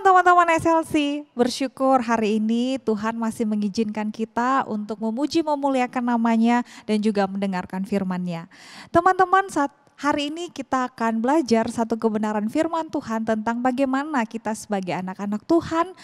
Shalom teman-teman SLC, bersyukur hari ini Tuhan masih mengizinkan kita untuk memuji memuliakan namanya dan juga mendengarkan firman-Nya. Teman-teman, saat hari ini kita akan belajar satu kebenaran firman Tuhan tentang bagaimana kita sebagai anak-anak Tuhan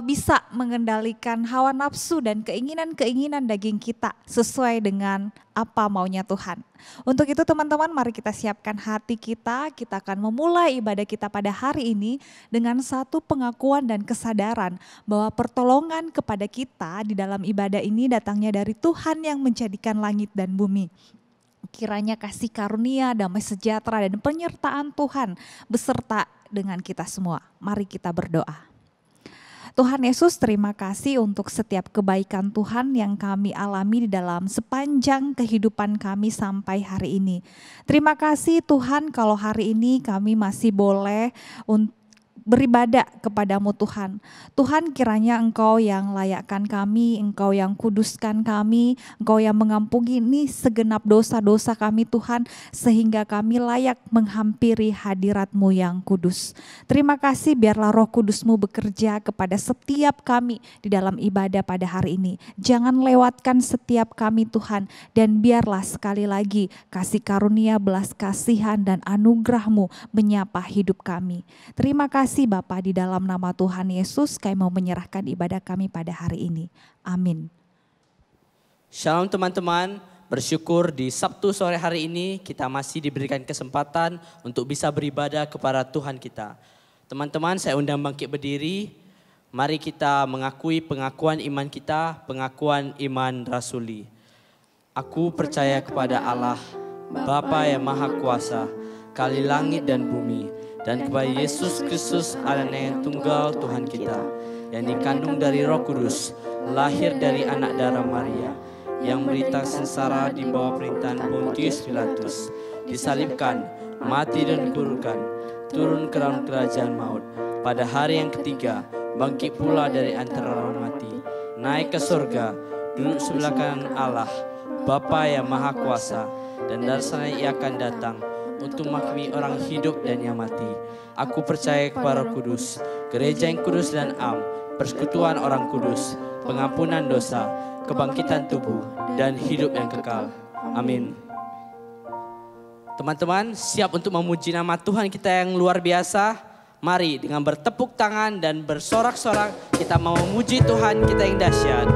bisa mengendalikan hawa nafsu dan keinginan-keinginan daging kita sesuai dengan apa maunya Tuhan. Untuk itu teman-teman, mari kita siapkan hati kita akan memulai ibadah kita pada hari ini dengan satu pengakuan dan kesadaran bahwa pertolongan kepada kita di dalam ibadah ini datangnya dari Tuhan yang menjadikan langit dan bumi. Kiranya kasih karunia, damai sejahtera dan penyertaan Tuhan beserta dengan kita semua. Mari kita berdoa. Tuhan Yesus, terima kasih untuk setiap kebaikan Tuhan yang kami alami di dalam sepanjang kehidupan kami sampai hari ini. Terima kasih Tuhan kalau hari ini kami masih boleh beribadah kepadamu Tuhan. Tuhan, kiranya Engkau yang layakkan kami, Engkau yang kuduskan kami, Engkau yang mengampuni segenap dosa-dosa kami Tuhan, sehingga kami layak menghampiri hadirat-Mu yang kudus. Terima kasih, biarlah Roh Kudus-Mu bekerja kepada setiap kami di dalam ibadah pada hari ini. Jangan lewatkan setiap kami Tuhan, dan biarlah sekali lagi kasih karunia, belas kasihan dan anugerah-Mu menyapa hidup kami. Terima kasih Bapa, di dalam nama Tuhan Yesus kami mau menyerahkan ibadah kami pada hari ini. Amin. Shalom teman-teman, bersyukur di Sabtu sore hari ini kita masih diberikan kesempatan untuk bisa beribadah kepada Tuhan kita. Teman-teman, saya undang bangkit berdiri. Mari kita mengakui pengakuan iman kita, pengakuan iman rasuli. Aku percaya kepada Allah, Bapa yang Maha Kuasa, Kali langit dan bumi, dan kepada Yesus Kristus anaknya yang tunggal Tuhan kita, yang dikandung dari Roh Kudus, lahir dari anak darah Maria, yang menderita sengsara di bawah perintahan Pontius Pilatus, disalibkan, mati dan dikuburkan, turun ke dalam kerajaan maut, pada hari yang ketiga bangkit pula dari antara orang mati, naik ke surga, duduk sebelah kanan Allah, Bapa yang Maha Kuasa, dan dari sana Ia akan datang untuk menghakimi orang hidup dan yang mati. Aku percaya kepada Roh Kudus, gereja yang kudus dan am, persekutuan orang kudus, pengampunan dosa, kebangkitan tubuh, dan hidup yang kekal. Amin. Teman-teman, siap untuk memuji nama Tuhan kita yang luar biasa? Mari dengan bertepuk tangan dan bersorak-sorak kita mau memuji Tuhan kita yang dahsyat.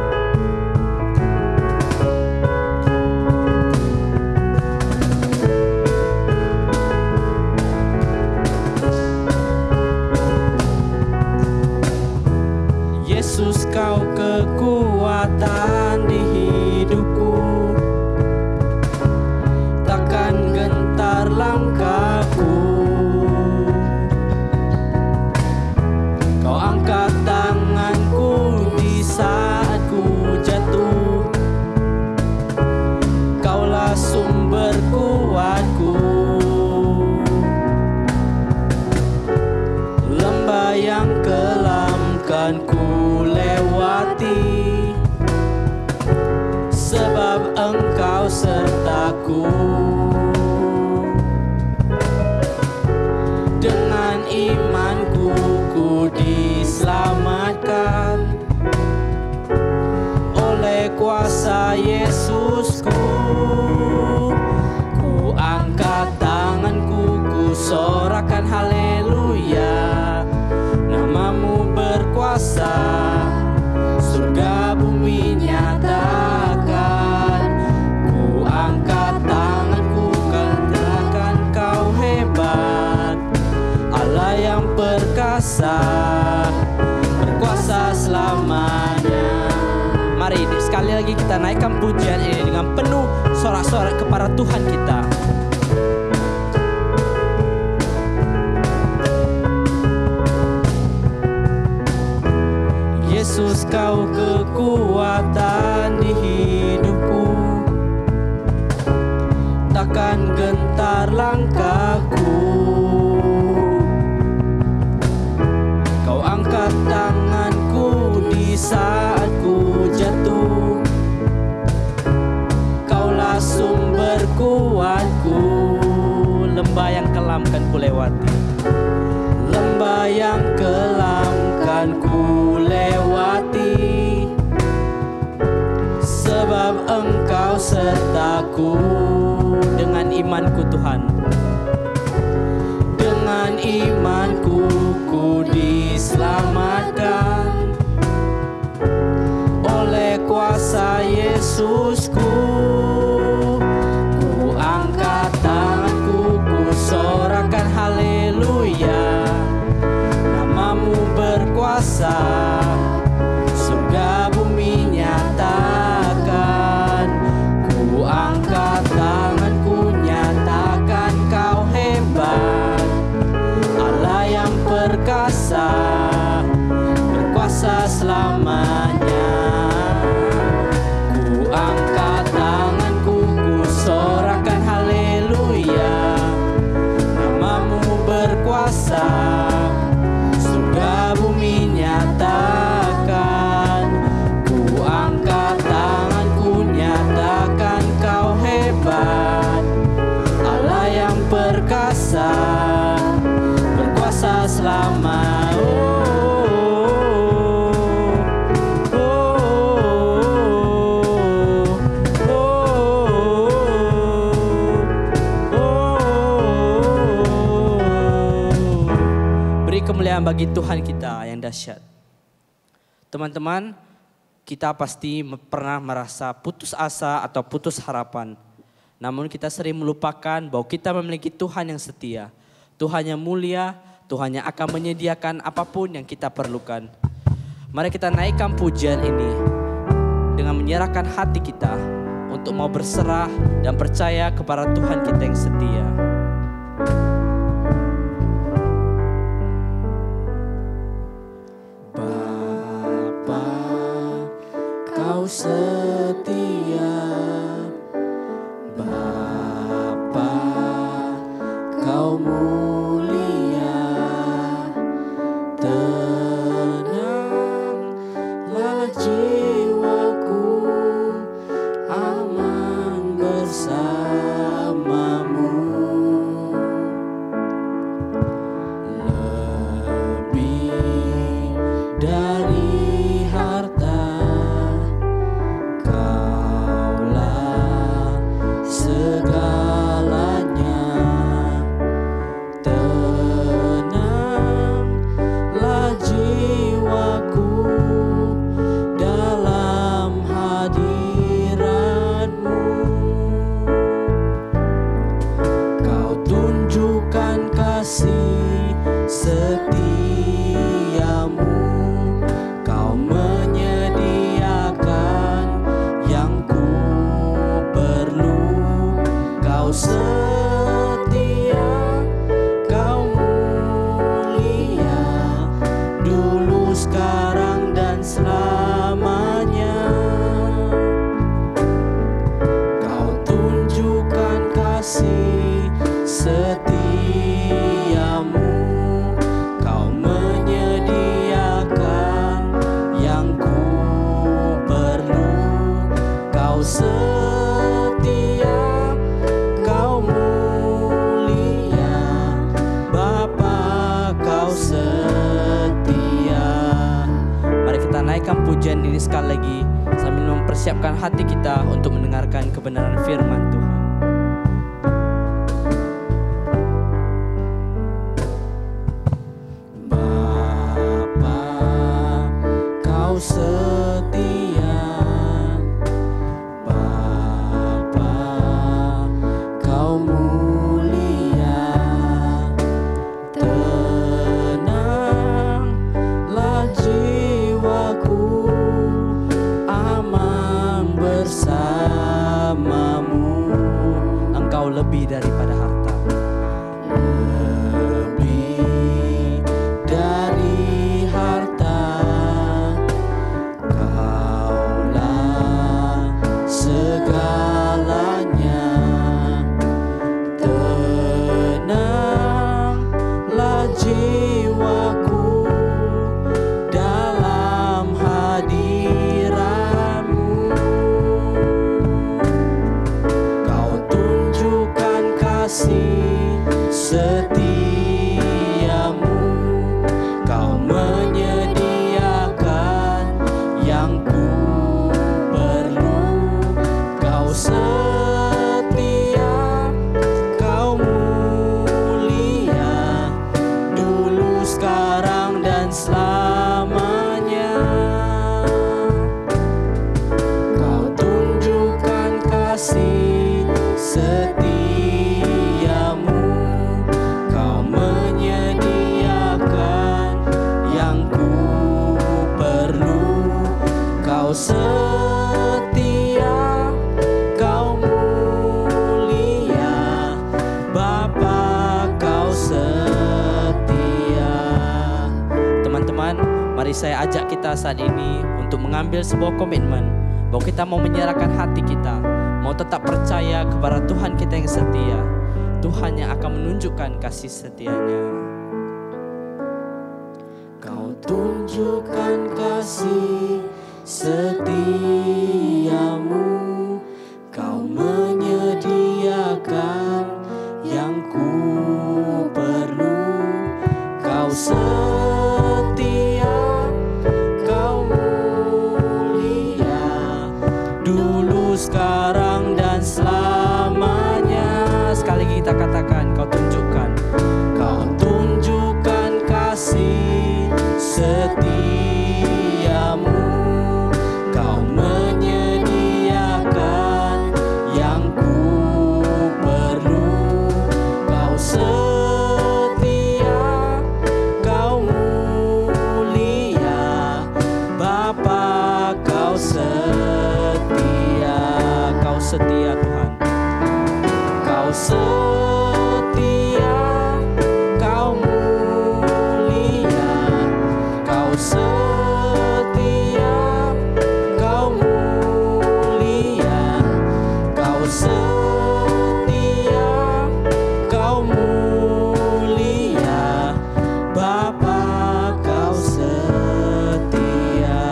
Yesus, Kau kekuatan di hidupku, takkan gentar langkahku. Kau angkat tanganku di saat ku jatuh, Kaulah sumber kuatku. Lembah yang kelam kan ku lewati, sebab Engkau sertaku. Dengan imanku ku diselamatkan oleh kuasa Yesusku. Ku angkat tanganku, ku sorakan haleluya, namamu berkuasa, surga bumi nyatakan. Ku angkat tanganku, katakan Kau hebat, Allah yang perkasa, berkuasa selamanya. Mari sekali lagi kita naikkan pujian ini dengan penuh sorak-sorak kepada Tuhan kita. Yesus, Kau kekuatan di hidupku, takkan gentar langkahku. Kau angkat tanganku di saat ku jatuh, Kaulah sumber kuatku. Lembah yang kelam kan ku lewati, lembah yang kelam imanku Tuhan. Dengan imanku ku diselamatkan oleh kuasa Yesusku. Ku angkat tanganku, ku sorakan haleluya. Namamu berkuasa, surga bumi nyatakan. Ku angkat tanganku, nyatakan kau hebat, Allah yang perkasa, berkuasa selamanya. Ku angkat tanganku, ku sorakan haleluya. Namamu berkuasa, surga bumi nyatakan. Ku angkat tanganku, nyatakan kau hebat, Allah yang perkasa, berkuasa selama. Beri kemuliaan bagi Tuhan kita yang dahsyat. Teman-teman, kita pasti pernah merasa putus asa atau putus harapan. Namun kita sering melupakan bahwa kita memiliki Tuhan yang setia, Tuhan yang mulia, Tuhan yang akan menyediakan apapun yang kita perlukan. Mari kita naikkan pujian ini dengan menyerahkan hati kita untuk mau berserah dan percaya kepada Tuhan kita yang setia. Bapa, Kau setia. Bapa, Kau mulia. Tenanglah jiwaku, aman bersamamu. Lebih dari harta, Kaulah segalanya. Tenanglah jiwaku dalam hadirat-Mu. Kau tunjukkan kasih setiamu. Kau menyediakan yang ku perlu. Kau setia, Kau mulia, dulu, sekarang, dan selamanya. Kau tunjukkan kasih setiamu. Kau menyediakan yang ku perlu. Kau setia, Kau mulia, Bapa, Kau setia. Mari kita naikkan pujian ini sekali lagi sambil mempersiapkan hati kita untuk mendengarkan kebenaran firman Tuhan. Bapa, Kau setia. Bapa, Kau mulia. Tenanglah jiwaku, aman bersamamu. Engkau lebih daripada harta. Lebih dari harta, Kau setia, Kau mulia, Bapa Kau setia. Teman-teman, mari saya ajak kita saat ini untuk mengambil sebuah komitmen bahwa kita mau menyerahkan hati kita, mau tetap percaya kepada Tuhan kita yang setia. Tuhan yang akan menunjukkan kasih setianya. Kau tunjukkan kasih setiamu, Kau menyediakan yang ku perlu. Kau setia, Kau mulia, dulu, sekarang, dan selamanya. Sekali lagi kita katakan, Kau tunjukkan. Kau tunjukkan kasih setiamu, Kau menyediakan yang ku perlu. Kau setia, Kau mulia, Bapa Kau setia. Kau setia Tuhan. Kau setia, Kau mulia, Kau setia, Kau mulia, Kau setia, Kau mulia, Bapa Kau setia.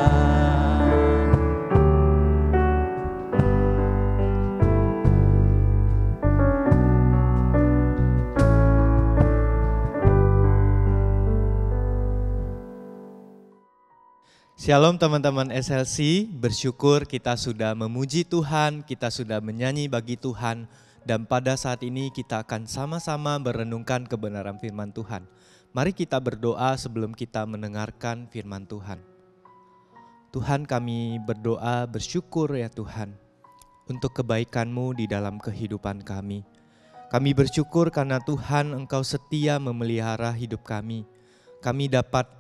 Shalom teman-teman SLC, bersyukur kita sudah memuji Tuhan, kita sudah menyanyi bagi Tuhan, dan pada saat ini kita akan sama-sama merenungkan kebenaran firman Tuhan. Mari kita berdoa sebelum kita mendengarkan firman Tuhan. Tuhan, kami berdoa bersyukur ya Tuhan untuk kebaikan-Mu di dalam kehidupan kami. Kami bersyukur karena Tuhan Engkau setia memelihara hidup kami. Kami dapat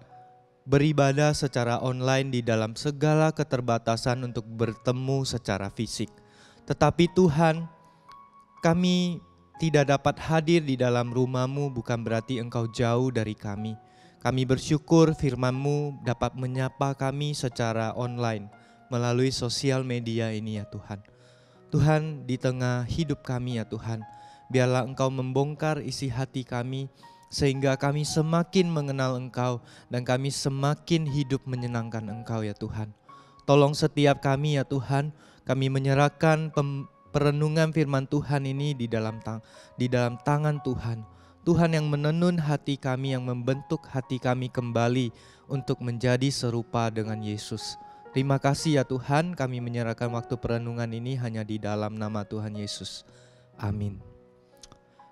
beribadah secara online di dalam segala keterbatasan untuk bertemu secara fisik. Tetapi Tuhan, kami tidak dapat hadir di dalam rumah-Mu bukan berarti Engkau jauh dari kami. Kami bersyukur firman-Mu dapat menyapa kami secara online melalui sosial media ini ya Tuhan. Tuhan, di tengah hidup kami ya Tuhan, biarlah Engkau membongkar isi hati kami, sehingga kami semakin mengenal Engkau dan kami semakin hidup menyenangkan Engkau ya Tuhan. Tolong setiap kami ya Tuhan, kami menyerahkan perenungan firman Tuhan ini di dalam tangan Tuhan. Tuhan yang menenun hati kami, yang membentuk hati kami kembali untuk menjadi serupa dengan Yesus. Terima kasih ya Tuhan, kami menyerahkan waktu perenungan ini hanya di dalam nama Tuhan Yesus. Amin.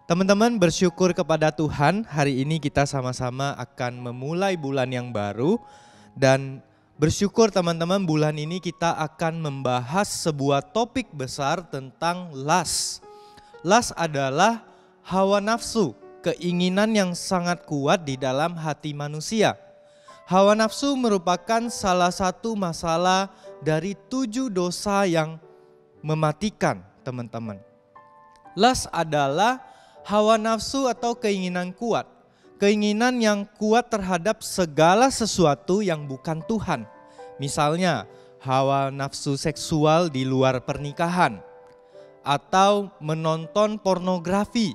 Teman-teman, bersyukur kepada Tuhan, hari ini kita sama-sama akan memulai bulan yang baru. Dan bersyukur teman-teman, bulan ini kita akan membahas sebuah topik besar tentang lust. Lust adalah hawa nafsu, keinginan yang sangat kuat di dalam hati manusia. Hawa nafsu merupakan salah satu masalah dari 7 dosa yang mematikan teman-teman. Lust adalah hawa nafsu atau keinginan kuat. Keinginan yang kuat terhadap segala sesuatu yang bukan Tuhan. Misalnya hawa nafsu seksual di luar pernikahan. Atau menonton pornografi.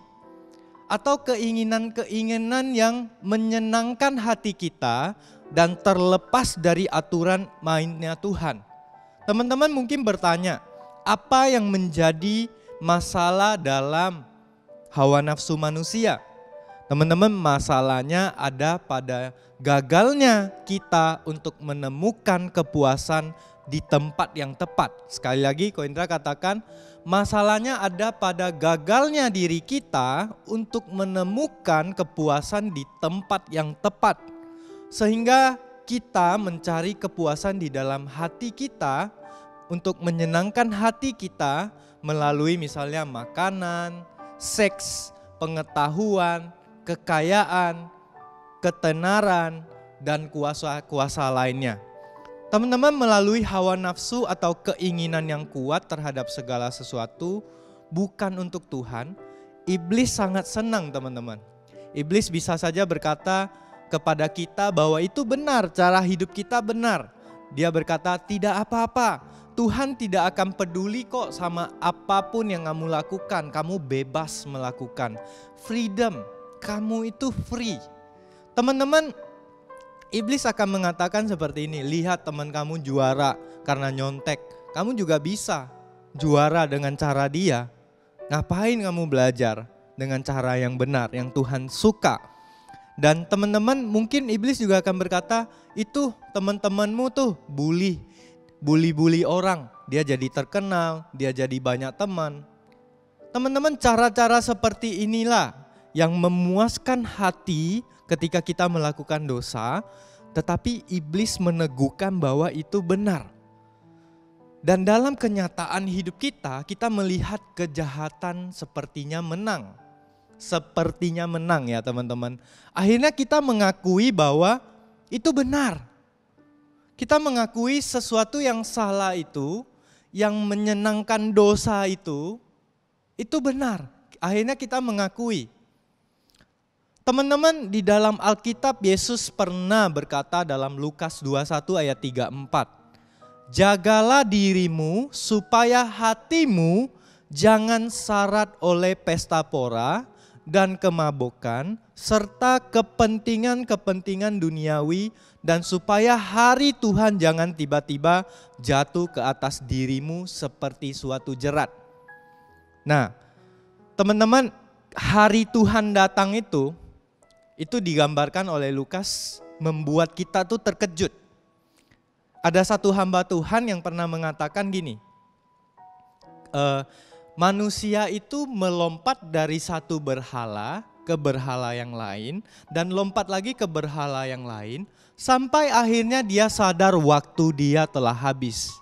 Atau keinginan-keinginan yang menyenangkan hati kita dan terlepas dari aturan mainnya Tuhan. Teman-teman mungkin bertanya, apa yang menjadi masalah dalam hawa nafsu manusia? Teman-teman, masalahnya ada pada gagalnya kita untuk menemukan kepuasan di tempat yang tepat. Sekali lagi, Ko Indra katakan, masalahnya ada pada gagalnya diri kita untuk menemukan kepuasan di tempat yang tepat. Sehingga kita mencari kepuasan di dalam hati kita untuk menyenangkan hati kita melalui misalnya makanan, seks, pengetahuan, kekayaan, ketenaran, dan kuasa-kuasa lainnya. Teman-teman, melalui hawa nafsu atau keinginan yang kuat terhadap segala sesuatu bukan untuk Tuhan, iblis sangat senang teman-teman. Iblis bisa saja berkata kepada kita bahwa itu benar, cara hidup kita benar. Dia berkata tidak apa-apa, Tuhan tidak akan peduli kok sama apapun yang kamu lakukan. Kamu bebas melakukan, freedom, kamu itu free. Teman-teman, iblis akan mengatakan seperti ini, lihat teman kamu juara karena nyontek, kamu juga bisa juara dengan cara dia. Ngapain kamu belajar dengan cara yang benar, yang Tuhan suka? Dan teman-teman, mungkin iblis juga akan berkata, itu teman-temanmu tuh bully orang, dia jadi terkenal, dia jadi banyak teman. Teman-teman, cara-cara seperti inilah yang memuaskan hati ketika kita melakukan dosa, tetapi iblis meneguhkan bahwa itu benar. Dan dalam kenyataan hidup kita, kita melihat kejahatan sepertinya menang. Sepertinya menang ya teman-teman. Akhirnya kita mengakui bahwa itu benar. Kita mengakui sesuatu yang salah itu, yang menyenangkan dosa itu benar. Akhirnya kita mengakui. Teman-teman, di dalam Alkitab Yesus pernah berkata dalam Lukas 21 ayat 34. Jagalah dirimu supaya hatimu jangan syarat oleh pesta pora dan kemabukan serta kepentingan-kepentingan duniawi, dan supaya hari Tuhan jangan tiba-tiba jatuh ke atas dirimu seperti suatu jerat. Nah, teman-teman, hari Tuhan datang itu digambarkan oleh Lukas membuat kita tuh terkejut. Ada satu hamba Tuhan yang pernah mengatakan gini, manusia itu melompat dari satu berhala ke berhala yang lain, dan lompat lagi ke berhala yang lain, sampai akhirnya dia sadar waktu dia telah habis.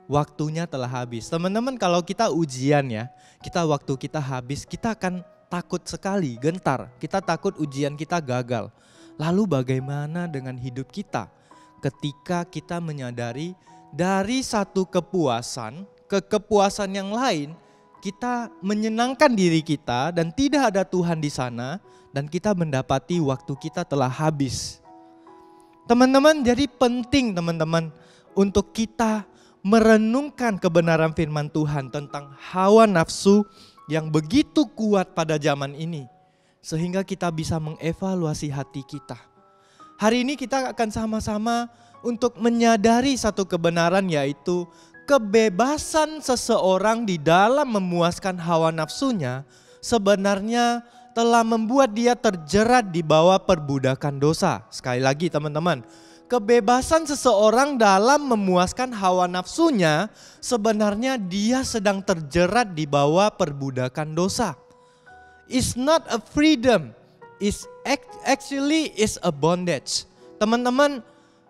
Waktunya telah habis. Teman-teman, kalau kita ujian ya, waktu kita habis, kita akan takut sekali, gentar. Kita takut ujian kita gagal. Lalu bagaimana dengan hidup kita ketika kita menyadari dari satu kepuasan ke kepuasan yang lain, kita menyenangkan diri kita dan tidak ada Tuhan di sana, dan kita mendapati waktu kita telah habis. Teman-teman, jadi penting teman-teman untuk kita merenungkan kebenaran firman Tuhan tentang hawa nafsu yang begitu kuat pada zaman ini, sehingga kita bisa mengevaluasi hati kita. Hari ini kita akan sama-sama untuk menyadari satu kebenaran, yaitu kebebasan seseorang di dalam memuaskan hawa nafsunya sebenarnya telah membuat dia terjerat di bawah perbudakan dosa. Sekali lagi teman-teman, kebebasan seseorang dalam memuaskan hawa nafsunya sebenarnya dia sedang terjerat di bawah perbudakan dosa. It's not a freedom, it's actually is a bondage. Teman-teman,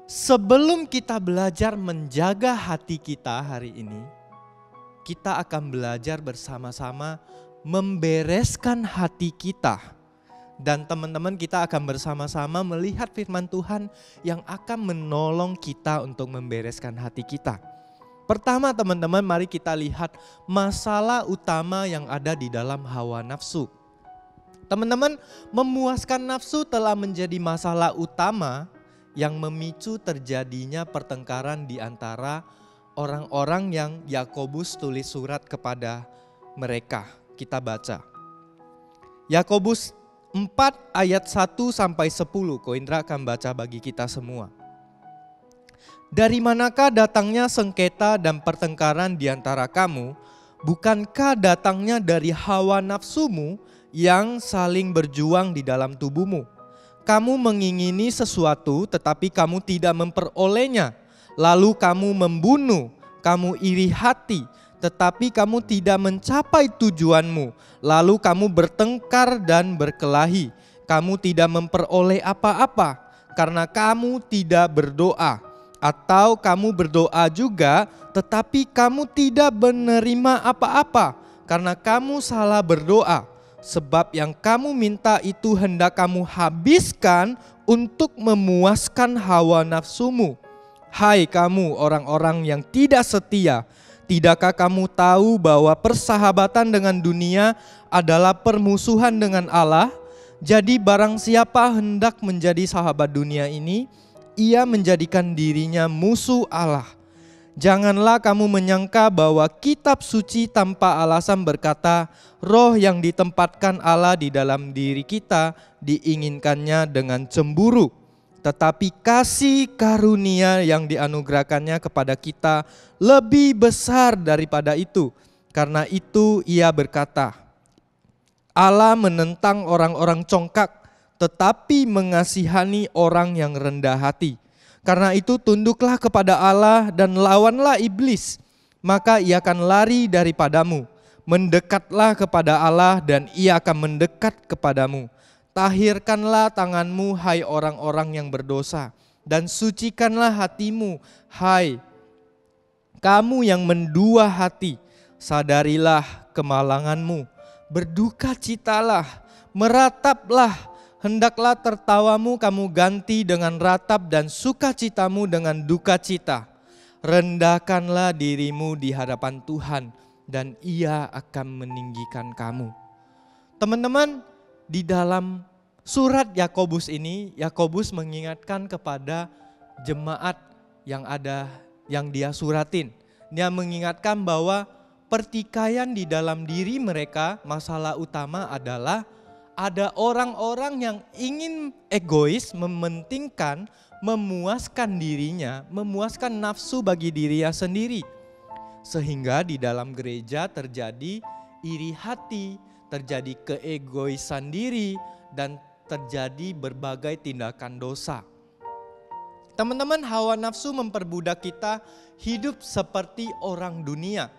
sebelum kita belajar menjaga hati kita hari ini, kita akan belajar bersama-sama membereskan hati kita. Dan teman-teman, kita akan bersama-sama melihat firman Tuhan yang akan menolong kita untuk membereskan hati kita. Pertama teman-teman, mari kita lihat masalah utama yang ada di dalam hawa nafsu. Teman-teman, memuaskan nafsu telah menjadi masalah utama yang memicu terjadinya pertengkaran di antara orang-orang yang Yakobus tulis surat kepada mereka. Kita baca. Yakobus 4 ayat 1 sampai 10, Ko Indra akan baca bagi kita semua. Dari manakah datangnya sengketa dan pertengkaran di antara kamu? Bukankah datangnya dari hawa nafsumu yang saling berjuang di dalam tubuhmu? Kamu mengingini sesuatu tetapi kamu tidak memperolehnya. Lalu kamu membunuh, kamu iri hati, tetapi kamu tidak mencapai tujuanmu. Lalu kamu bertengkar dan berkelahi. Kamu tidak memperoleh apa-apa karena kamu tidak berdoa. Atau kamu berdoa juga tetapi kamu tidak menerima apa-apa karena kamu salah berdoa. Sebab yang kamu minta itu hendak kamu habiskan untuk memuaskan hawa nafsumu. Hai kamu orang-orang yang tidak setia, tidakkah kamu tahu bahwa persahabatan dengan dunia adalah permusuhan dengan Allah? Jadi barang siapa hendak menjadi sahabat dunia ini, ia menjadikan dirinya musuh Allah. Janganlah kamu menyangka bahwa kitab suci tanpa alasan berkata, roh yang ditempatkan Allah di dalam diri kita diinginkannya dengan cemburu. Tetapi kasih karunia yang dianugerahkannya kepada kita lebih besar daripada itu. Karena itu ia berkata, Allah menentang orang-orang congkak, tetapi mengasihani orang yang rendah hati. Karena itu tunduklah kepada Allah dan lawanlah iblis, maka ia akan lari daripadamu. Mendekatlah kepada Allah dan ia akan mendekat kepadamu. Tahirkanlah tanganmu, hai orang-orang yang berdosa, dan sucikanlah hatimu, hai kamu yang mendua hati. Sadarilah kemalanganmu, berdukacitalah, merataplah. Hendaklah tertawamu kamu ganti dengan ratap dan sukacitamu dengan dukacita. Rendahkanlah dirimu di hadapan Tuhan dan ia akan meninggikan kamu. Teman-teman, di dalam surat Yakobus ini, Yakobus mengingatkan kepada jemaat yang dia suratin. Dia mengingatkan bahwa pertikaian di dalam diri mereka, masalah utama adalah ada orang-orang yang ingin egois, mementingkan, memuaskan dirinya, memuaskan nafsu bagi dirinya sendiri. Sehingga di dalam gereja terjadi iri hati, terjadi keegoisan diri, dan terjadi berbagai tindakan dosa. Teman-teman, hawa nafsu memperbudak kita hidup seperti orang dunia.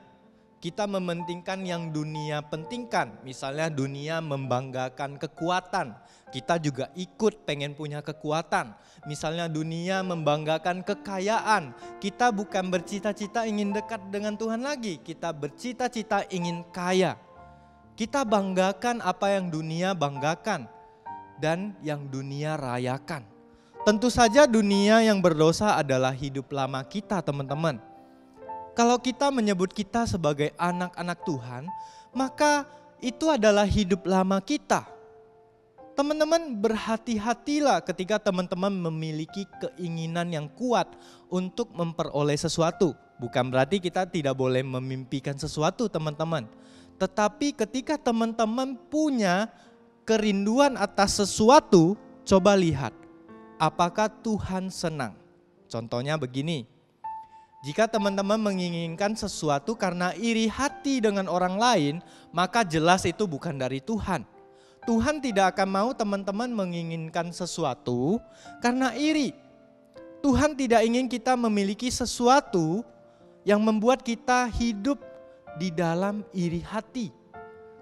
Kita mementingkan yang dunia pentingkan, misalnya dunia membanggakan kekuatan, kita juga ikut pengen punya kekuatan. Misalnya dunia membanggakan kekayaan, kita bukan bercita-cita ingin dekat dengan Tuhan lagi, kita bercita-cita ingin kaya. Kita banggakan apa yang dunia banggakan dan yang dunia rayakan. Tentu saja dunia yang berdosa adalah hidup lama kita, teman-teman. Kalau kita menyebut kita sebagai anak-anak Tuhan, maka itu adalah hidup lama kita. Teman-teman, berhati-hatilah ketika teman-teman memiliki keinginan yang kuat untuk memperoleh sesuatu. Bukan berarti kita tidak boleh memimpikan sesuatu, teman-teman. Tetapi ketika teman-teman punya kerinduan atas sesuatu, coba lihat apakah Tuhan senang. Contohnya begini. Jika teman-teman menginginkan sesuatu karena iri hati dengan orang lain, maka jelas itu bukan dari Tuhan. Tuhan tidak akan mau teman-teman menginginkan sesuatu karena iri. Tuhan tidak ingin kita memiliki sesuatu yang membuat kita hidup di dalam iri hati.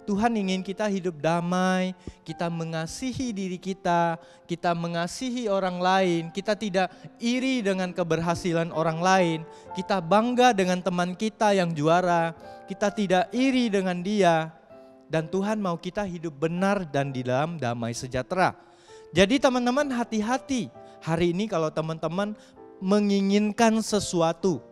Tuhan ingin kita hidup damai, kita mengasihi diri kita mengasihi orang lain, kita tidak iri dengan keberhasilan orang lain, kita bangga dengan teman kita yang juara, kita tidak iri dengan dia, dan Tuhan mau kita hidup benar dan di dalam damai sejahtera. Jadi teman-teman hati-hati, hari ini kalau teman-teman menginginkan sesuatu,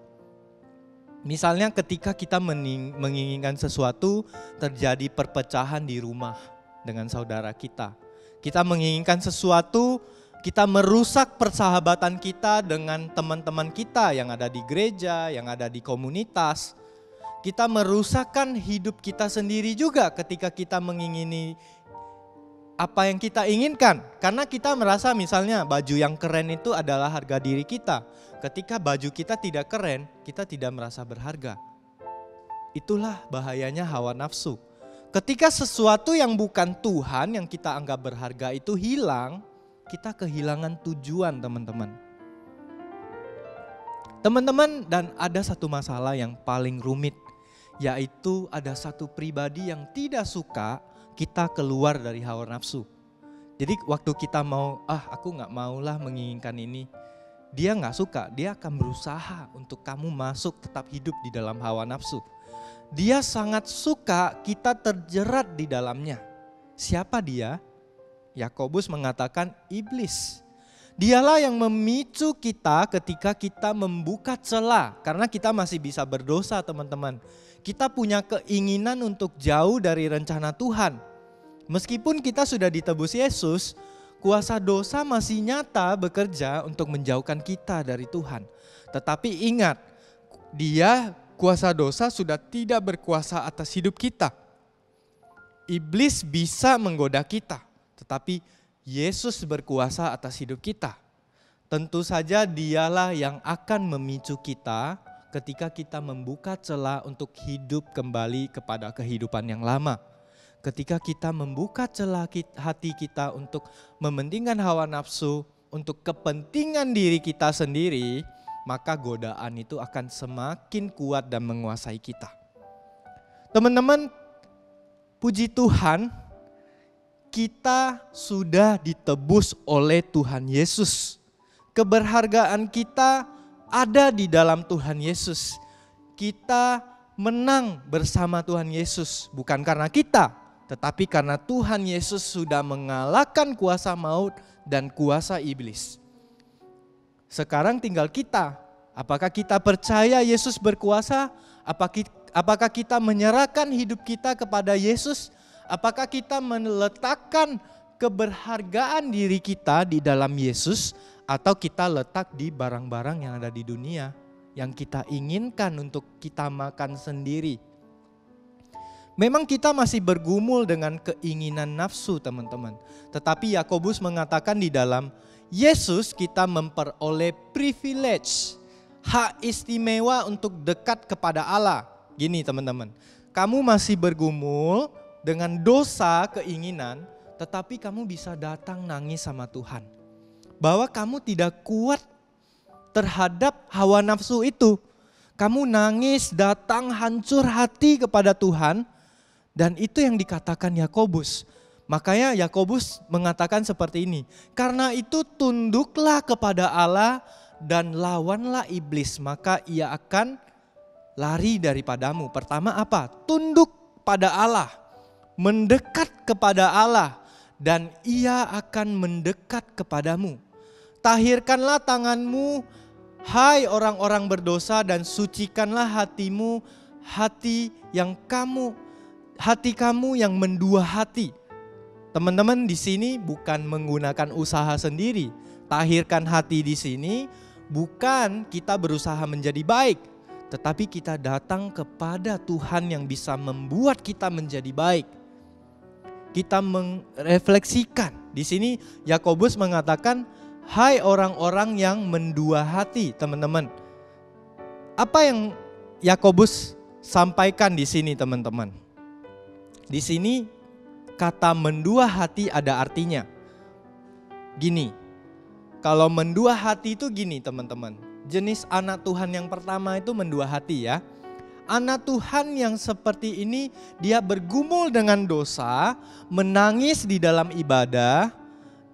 misalnya ketika kita menginginkan sesuatu, terjadi perpecahan di rumah dengan saudara kita. Kita menginginkan sesuatu, kita merusak persahabatan kita dengan teman-teman kita yang ada di gereja, yang ada di komunitas. Kita merusakkan hidup kita sendiri juga ketika kita mengingini apa yang kita inginkan. Karena kita merasa misalnya baju yang keren itu adalah harga diri kita. Ketika baju kita tidak keren, kita tidak merasa berharga. Itulah bahayanya hawa nafsu. Ketika sesuatu yang bukan Tuhan yang kita anggap berharga itu hilang, kita kehilangan tujuan, teman-teman. Teman-teman, dan ada satu masalah yang paling rumit, yaitu ada satu pribadi yang tidak suka kita keluar dari hawa nafsu. Jadi waktu kita mau, aku gak maulah menginginkan ini, dia gak suka, dia akan berusaha untuk kamu masuk tetap hidup di dalam hawa nafsu. Dia sangat suka kita terjerat di dalamnya. Siapa dia? Yakobus mengatakan iblis. Dialah yang memicu kita ketika kita membuka celah. Karena kita masih bisa berdosa teman-teman. Kita punya keinginan untuk jauh dari rencana Tuhan. Meskipun kita sudah ditebus Yesus, kuasa dosa masih nyata bekerja untuk menjauhkan kita dari Tuhan. Tetapi ingat, kuasa dosa sudah tidak berkuasa atas hidup kita. Iblis bisa menggoda kita, tetapi Yesus berkuasa atas hidup kita. Tentu saja dialah yang akan memicu kita ketika kita membuka celah untuk hidup kembali kepada kehidupan yang lama. Ketika kita membuka celah hati kita untuk mementingkan hawa nafsu, untuk kepentingan diri kita sendiri, maka godaan itu akan semakin kuat dan menguasai kita. Teman-teman, puji Tuhan, kita sudah ditebus oleh Tuhan Yesus. Keberhargaan kita ada di dalam Tuhan Yesus. Kita menang bersama Tuhan Yesus, bukan karena kita, tetapi karena Tuhan Yesus sudah mengalahkan kuasa maut dan kuasa iblis. Sekarang tinggal kita, apakah kita percaya Yesus berkuasa? Apakah kita menyerahkan hidup kita kepada Yesus? Apakah kita meletakkan keberhargaan diri kita di dalam Yesus, atau kita letak di barang-barang yang ada di dunia yang kita inginkan untuk kita makan sendiri? Memang kita masih bergumul dengan keinginan nafsu teman-teman. Tetapi Yakobus mengatakan di dalam Yesus kita memperoleh privilege, hak istimewa untuk dekat kepada Allah. Gini teman-teman, kamu masih bergumul dengan dosa keinginan, tetapi kamu bisa datang nangis sama Tuhan. Bahwa kamu tidak kuat terhadap hawa nafsu itu. Kamu nangis, datang hancur hati kepada Tuhan. Dan itu yang dikatakan Yakobus. Makanya Yakobus mengatakan seperti ini. Karena itu tunduklah kepada Allah dan lawanlah iblis, maka ia akan lari daripadamu. Pertama apa? Tunduk pada Allah. Mendekat kepada Allah dan ia akan mendekat kepadamu. Tahirkanlah tanganmu, hai orang-orang berdosa, dan sucikanlah hatimu, hati kamu yang mendua hati. Teman-teman, di sini bukan menggunakan usaha sendiri. Tahirkan hati di sini bukan kita berusaha menjadi baik, tetapi kita datang kepada Tuhan yang bisa membuat kita menjadi baik. Kita merefleksikan. Di sini Yakobus mengatakan, hai orang-orang yang mendua hati, teman-teman. Apa yang Yakobus sampaikan di sini, teman-teman? Di sini kata mendua hati ada artinya. Gini, kalau mendua hati itu gini, teman-teman. Jenis anak Tuhan yang pertama itu mendua hati ya. Anak Tuhan yang seperti ini dia bergumul dengan dosa, menangis di dalam ibadah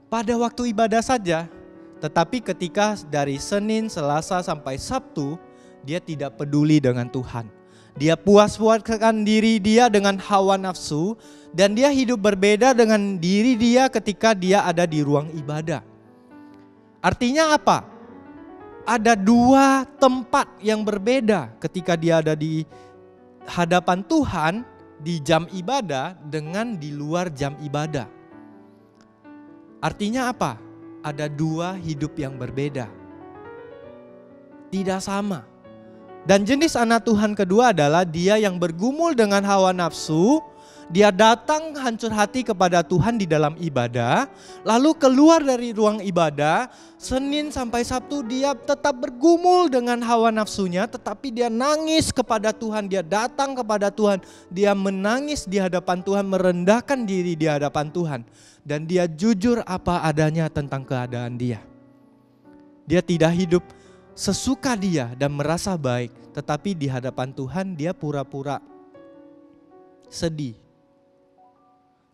pada waktu ibadah saja. Tetapi ketika dari Senin, Selasa sampai Sabtu, dia tidak peduli dengan Tuhan. Dia puas-puaskan diri dia dengan hawa nafsu dan dia hidup berbeda dengan diri dia ketika dia ada di ruang ibadah. Artinya apa? Ada dua tempat yang berbeda ketika dia ada di hadapan Tuhan di jam ibadah dengan di luar jam ibadah. Artinya apa? Ada dua hidup yang berbeda. Tidak sama. Dan jenis anak Tuhan kedua adalah dia yang bergumul dengan hawa nafsu. Dia datang hancur hati kepada Tuhan di dalam ibadah. Lalu keluar dari ruang ibadah. Senin sampai Sabtu dia tetap bergumul dengan hawa nafsunya. Tetapi dia nangis kepada Tuhan. Dia datang kepada Tuhan. Dia menangis di hadapan Tuhan. Merendahkan diri di hadapan Tuhan. Dan dia jujur apa adanya tentang keadaan dia. Dia tidak hidup sesuka dia dan merasa baik. Tetapi di hadapan Tuhan dia pura-pura sedih.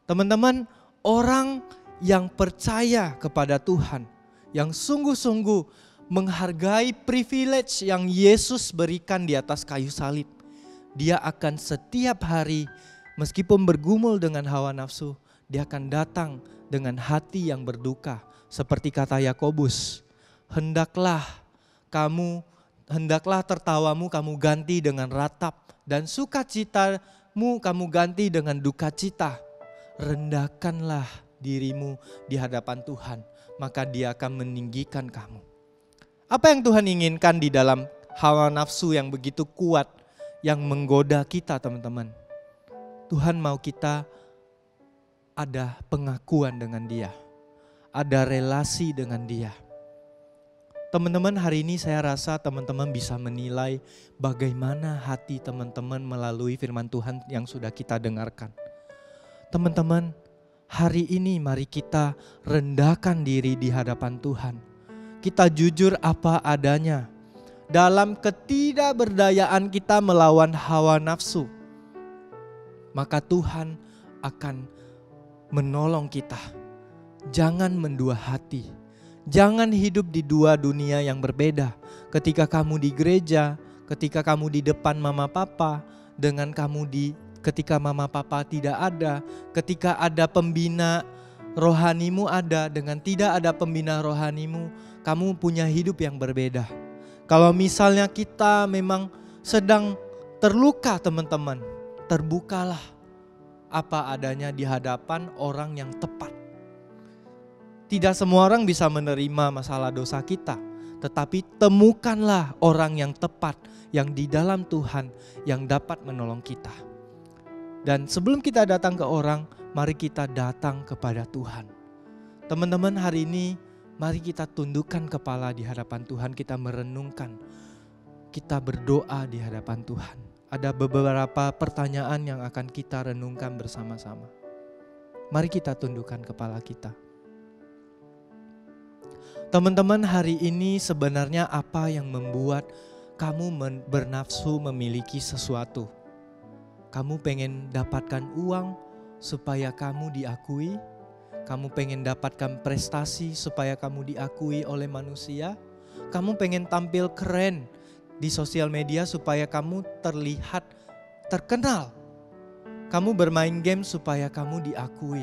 Teman-teman, orang yang percaya kepada Tuhan, yang sungguh-sungguh menghargai privilege yang Yesus berikan di atas kayu salib, dia akan setiap hari meskipun bergumul dengan hawa nafsu, dia akan datang dengan hati yang berduka. Seperti kata Yakobus, hendaklah tertawamu kamu ganti dengan ratap, dan sukacitamu kamu ganti dengan duka cita. Rendahkanlah dirimu di hadapan Tuhan, maka Dia akan meninggikan kamu. Apa yang Tuhan inginkan di dalam hawa nafsu yang begitu kuat, yang menggoda kita teman-teman? Tuhan mau kita ada pengakuan dengan Dia, ada relasi dengan Dia. Teman-teman, hari ini saya rasa teman-teman bisa menilai bagaimana hati teman-teman melalui firman Tuhan yang sudah kita dengarkan. Teman-teman, hari ini mari kita rendahkan diri di hadapan Tuhan. Kita jujur apa adanya. Dalam ketidakberdayaan kita melawan hawa nafsu, maka Tuhan akan menolong kita. Jangan mendua hati. Jangan hidup di dua dunia yang berbeda. Ketika kamu di gereja, ketika kamu di depan mama papa, dengan ketika mama papa tidak ada, ketika ada pembina rohanimu ada, dengan tidak ada pembina rohanimu, kamu punya hidup yang berbeda. Kalau misalnya kita memang sedang terluka teman-teman, terbukalah apa adanya di hadapan orang yang tepat. Tidak semua orang bisa menerima masalah dosa kita, tetapi temukanlah orang yang tepat, yang di dalam Tuhan, yang dapat menolong kita. Dan sebelum kita datang ke orang, mari kita datang kepada Tuhan. Teman-teman, hari ini mari kita tundukkan kepala di hadapan Tuhan, kita merenungkan, kita berdoa di hadapan Tuhan. Ada beberapa pertanyaan yang akan kita renungkan bersama-sama. Mari kita tundukkan kepala kita. Teman-teman, hari ini sebenarnya apa yang membuat kamu bernafsu memiliki sesuatu? Kamu pengen dapatkan uang supaya kamu diakui? Kamu pengen dapatkan prestasi supaya kamu diakui oleh manusia? Kamu pengen tampil keren di sosial media supaya kamu terlihat terkenal? Kamu bermain game supaya kamu diakui?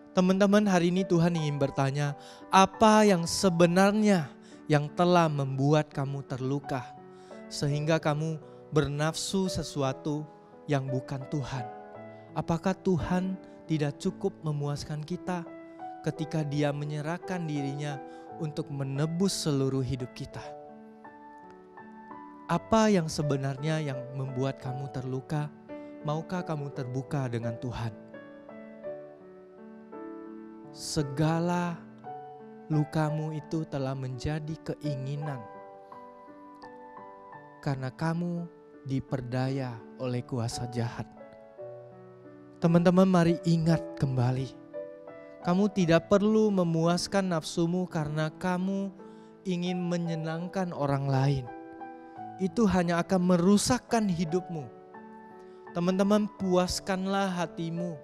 Teman-teman, hari ini Tuhan ingin bertanya, apa yang sebenarnya yang telah membuat kamu terluka sehingga kamu bernafsu sesuatu yang bukan Tuhan? Apakah Tuhan tidak cukup memuaskan kita ketika Dia menyerahkan dirinya untuk menebus seluruh hidup kita? Apa yang sebenarnya yang membuat kamu terluka? Maukah kamu terbuka dengan Tuhan? Segala lukamu itu telah menjadi keinginan karena kamu diperdaya oleh kuasa jahat. Teman-teman, mari ingat kembali. Kamu tidak perlu memuaskan nafsumu karena kamu ingin menyenangkan orang lain. Itu hanya akan merusakkan hidupmu. Teman-teman, puaskanlah hatimu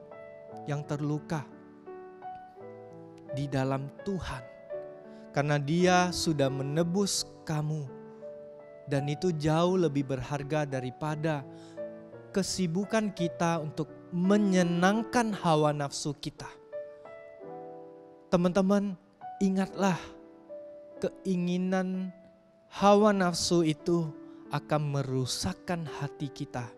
yang terluka di dalam Tuhan, karena Dia sudah menebus kamu, dan itu jauh lebih berharga daripada kesibukan kita untuk menyenangkan hawa nafsu kita. Teman-teman, ingatlah, keinginan hawa nafsu itu akan merusakkan hati kita.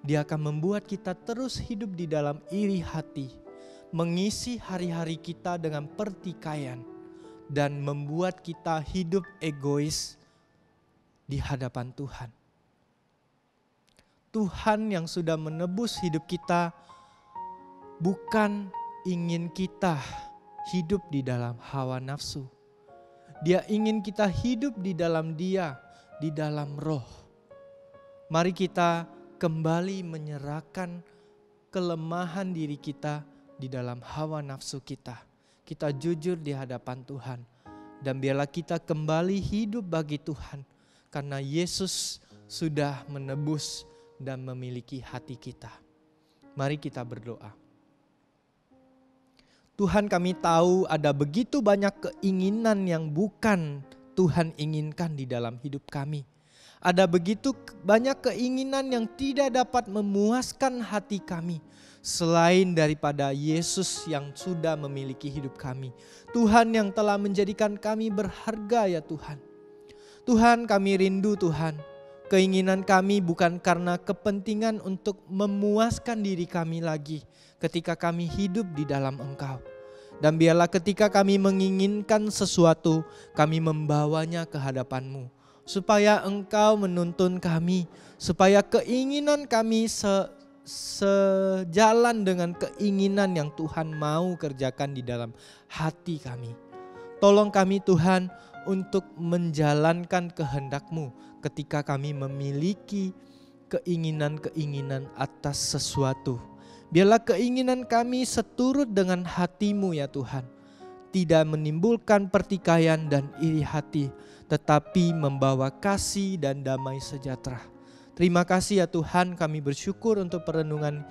Dia akan membuat kita terus hidup di dalam iri hati, mengisi hari-hari kita dengan pertikaian, dan membuat kita hidup egois di hadapan Tuhan. Tuhan yang sudah menebus hidup kita bukan ingin kita hidup di dalam hawa nafsu. Dia ingin kita hidup di dalam Dia, di dalam roh. Mari kita kembali menyerahkan kelemahan diri kita di dalam hawa nafsu kita. Kita jujur di hadapan Tuhan. Dan biarlah kita kembali hidup bagi Tuhan. Karena Yesus sudah menebus dan memiliki hati kita. Mari kita berdoa. Tuhan, kami tahu ada begitu banyak keinginan yang bukan Tuhan inginkan di dalam hidup kami. ada begitu banyak keinginan yang tidak dapat memuaskan hati kami selain daripada Yesus yang sudah memiliki hidup kami. Tuhan yang telah menjadikan kami berharga ya Tuhan. Tuhan, kami rindu Tuhan. Keinginan kami bukan karena kepentingan untuk memuaskan diri kami lagi ketika kami hidup di dalam Engkau. Dan biarlah ketika kami menginginkan sesuatu, kami membawanya ke hadapan-Mu. Supaya Engkau menuntun kami, supaya keinginan kami sejalan dengan keinginan yang Tuhan mau kerjakan di dalam hati kami. Tolong kami Tuhan untuk menjalankan kehendak-Mu ketika kami memiliki keinginan-keinginan atas sesuatu. Biarlah keinginan kami seturut dengan hati-Mu ya Tuhan. Tidak menimbulkan pertikaian dan iri hati, tetapi membawa kasih dan damai sejahtera. Terima kasih ya Tuhan, kami bersyukur untuk perenungan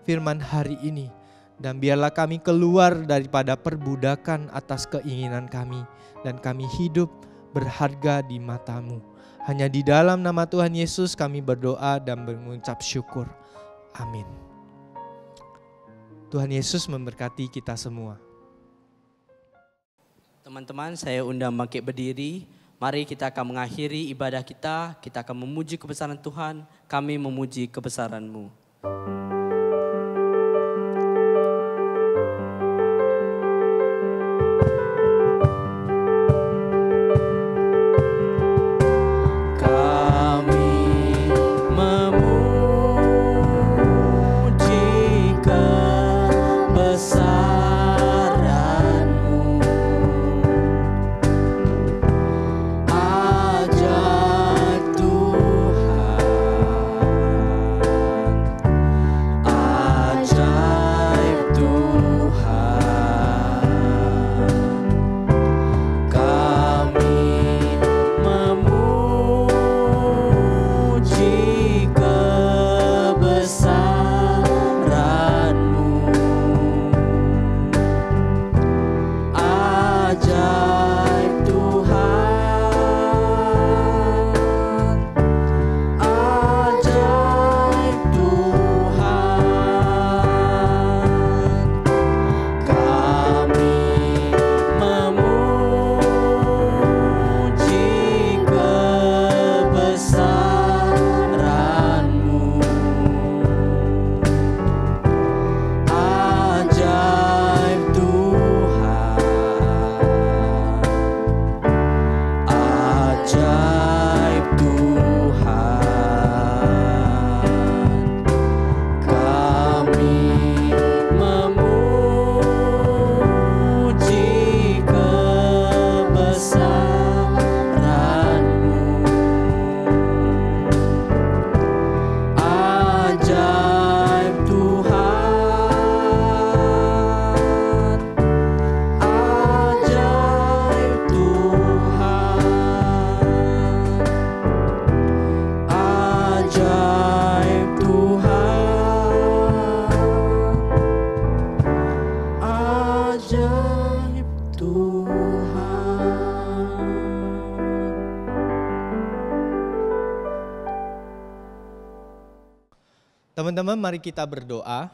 firman hari ini. Dan biarlah kami keluar daripada perbudakan atas keinginan kami. Dan kami hidup berharga di mata-Mu. Hanya di dalam nama Tuhan Yesus kami berdoa dan mengucap syukur. Amin. Tuhan Yesus memberkati kita semua. Teman-teman, saya undang bangkit berdiri. Mari kita akan mengakhiri ibadah kita. Kita akan memuji kebesaran Tuhan. Kami memuji kebesaran-Mu. Teman-teman, mari kita berdoa.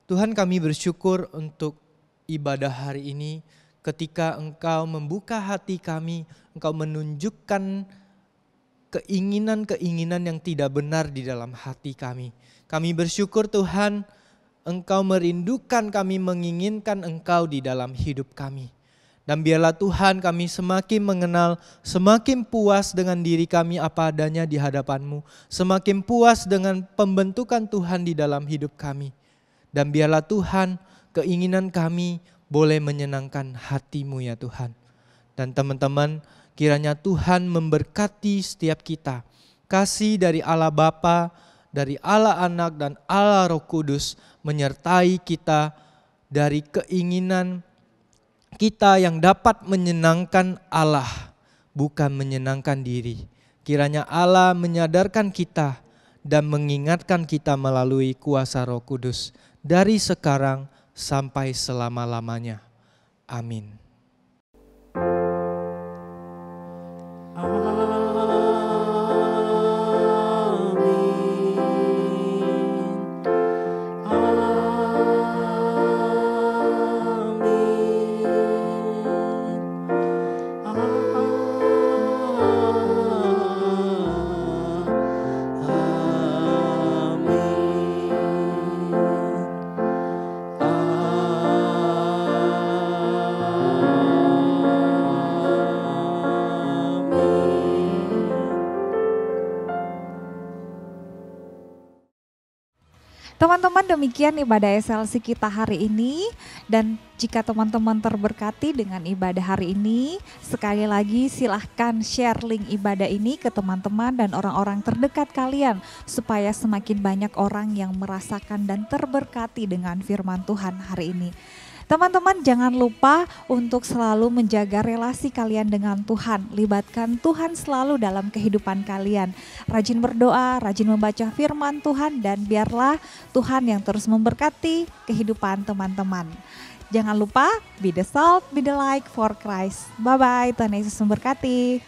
Tuhan, kami bersyukur untuk ibadah hari ini. Ketika Engkau membuka hati kami, Engkau menunjukkan keinginan-keinginan yang tidak benar di dalam hati kami. Kami bersyukur Tuhan, Engkau merindukan kami, menginginkan Engkau di dalam hidup kami. Dan biarlah Tuhan kami semakin mengenal, semakin puas dengan diri kami apa adanya di hadapan-Mu. Semakin puas dengan pembentukan Tuhan di dalam hidup kami. Dan biarlah Tuhan keinginan kami boleh menyenangkan hati-Mu ya Tuhan. Dan teman-teman, kiranya Tuhan memberkati setiap kita. Kasih dari Allah Bapa, dari Allah Anak dan Allah Roh Kudus menyertai kita dari keinginan kita yang dapat menyenangkan Allah, bukan menyenangkan diri. Kiranya Allah menyadarkan kita dan mengingatkan kita melalui kuasa Roh Kudus dari sekarang sampai selama-lamanya. Amin. Amin. Teman-teman, demikian ibadah SLC kita hari ini, dan jika teman-teman terberkati dengan ibadah hari ini, sekali lagi silahkan share link ibadah ini ke teman-teman dan orang-orang terdekat kalian supaya semakin banyak orang yang merasakan dan terberkati dengan firman Tuhan hari ini. Teman-teman, jangan lupa untuk selalu menjaga relasi kalian dengan Tuhan. Libatkan Tuhan selalu dalam kehidupan kalian. Rajin berdoa, rajin membaca firman Tuhan, dan biarlah Tuhan yang terus memberkati kehidupan teman-teman. Jangan lupa, be the salt, be the light for Christ. Bye-bye, Tuhan Yesus memberkati.